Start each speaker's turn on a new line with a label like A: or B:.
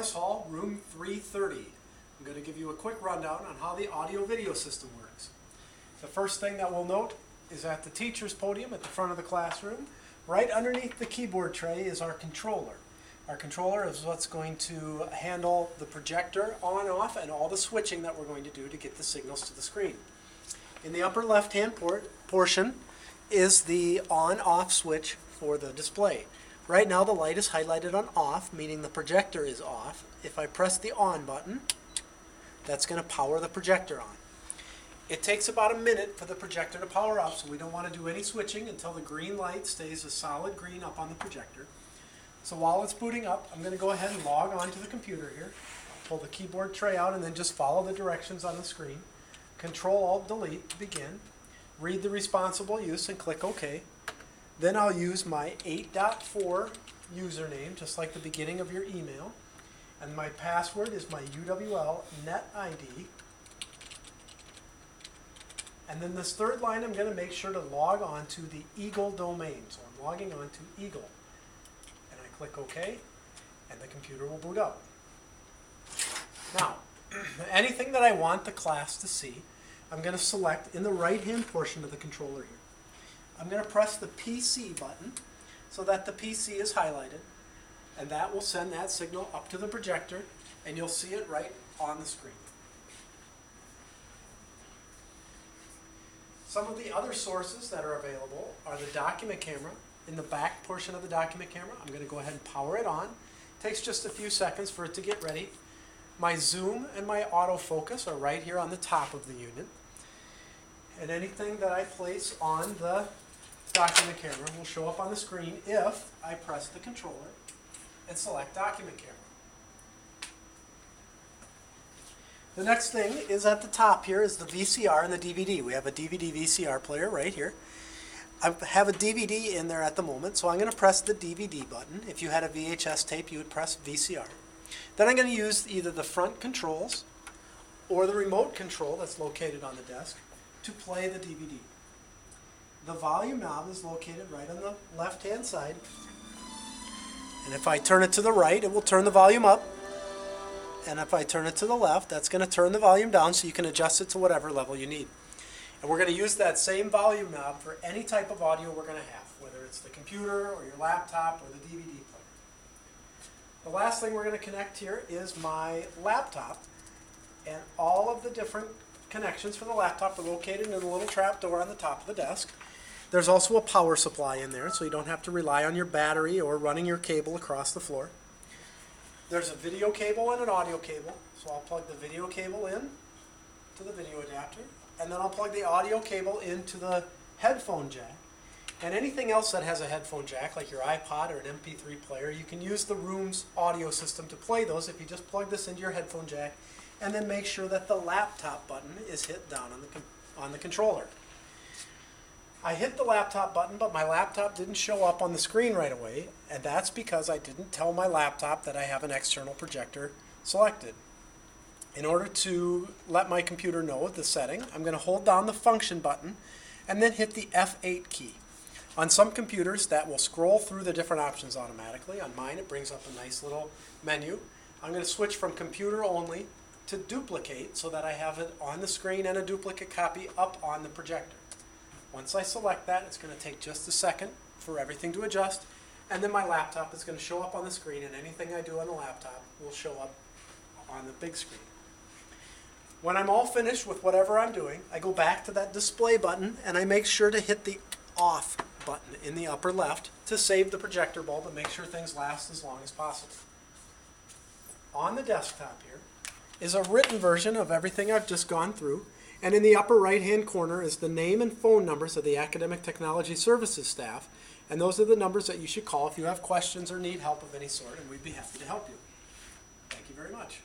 A: Morris Hall, room 330. I'm going to give you a quick rundown on how the audio-video system works. The first thing that we'll note is at the teacher's podium at the front of the classroom, right underneath the keyboard tray is our controller. Our controller is what's going to handle the projector on, off, and all the switching that we're going to do to get the signals to the screen. In the upper left-hand portion is the on-off switch for the display. Right now the light is highlighted on off, meaning the projector is off. If I press the on button, that's going to power the projector on. It takes about a minute for the projector to power up, so we don't want to do any switching until the green light stays a solid green up on the projector. So while it's booting up, I'm going to go ahead and log on to the computer here. Pull the keyboard tray out and then just follow the directions on the screen. Control-Alt-Delete to begin. Read the responsible use and click OK. Then I'll use my 8.4 username, just like the beginning of your email. And my password is my UWL NetID. And then this third line, I'm going to make sure to log on to the Eagle domain. So I'm logging on to Eagle. And I click OK, and the computer will boot up. Now, anything that I want the class to see, I'm going to select in the right-hand portion of the controller here. I'm going to press the PC button so that the PC is highlighted, and that will send that signal up to the projector, and you'll see it right on the screen. Some of the other sources that are available are the document camera. In the back portion of the document camera, I'm going to go ahead and power it on. It takes just a few seconds for it to get ready. My zoom and my autofocus are right here on the top of the unit. And anything that I place on the document camera will show up on the screen if I press the controller and select document camera. The next thing is at the top here is the VCR and the DVD. We have a DVD VCR player right here. I have a DVD in there at the moment, so I'm going to press the DVD button. If you had a VHS tape, you would press VCR. Then I'm going to use either the front controls or the remote control that's located on the desk to play the DVD. The volume knob is located right on the left-hand side. And if I turn it to the right, it will turn the volume up. And if I turn it to the left, that's going to turn the volume down so you can adjust it to whatever level you need. And we're going to use that same volume knob for any type of audio we're going to have, whether it's the computer or your laptop or the DVD player. The last thing we're going to connect here is my laptop, and all of the different connections for the laptop are located in a little trap door on the top of the desk. There's also a power supply in there, so you don't have to rely on your battery or running your cable across the floor. There's a video cable and an audio cable, so I'll plug the video cable in to the video adapter, and then I'll plug the audio cable into the headphone jack. And anything else that has a headphone jack, like your iPod or an MP3 player, you can use the room's audio system to play those if you just plug this into your headphone jack, and then make sure that the laptop button is hit down on the controller. I hit the laptop button, but my laptop didn't show up on the screen right away, and that's because I didn't tell my laptop that I have an external projector selected. In order to let my computer know the setting, I'm going to hold down the function button and then hit the F8 key. On some computers, that will scroll through the different options automatically. On mine, it brings up a nice little menu. I'm going to switch from computer only to duplicate so that I have it on the screen and a duplicate copy up on the projector. Once I select that, it's going to take just a second for everything to adjust, and then my laptop is going to show up on the screen, and anything I do on the laptop will show up on the big screen. When I'm all finished with whatever I'm doing, I go back to that display button, and I make sure to hit the off button in the upper left to save the projector bulb and make sure things last as long as possible. On the desktop here is a written version of everything I've just gone through, and in the upper right-hand corner is the name and phone numbers of the Academic Technology Services staff, and those are the numbers that you should call if you have questions or need help of any sort, and we'd be happy to help you. Thank you very much.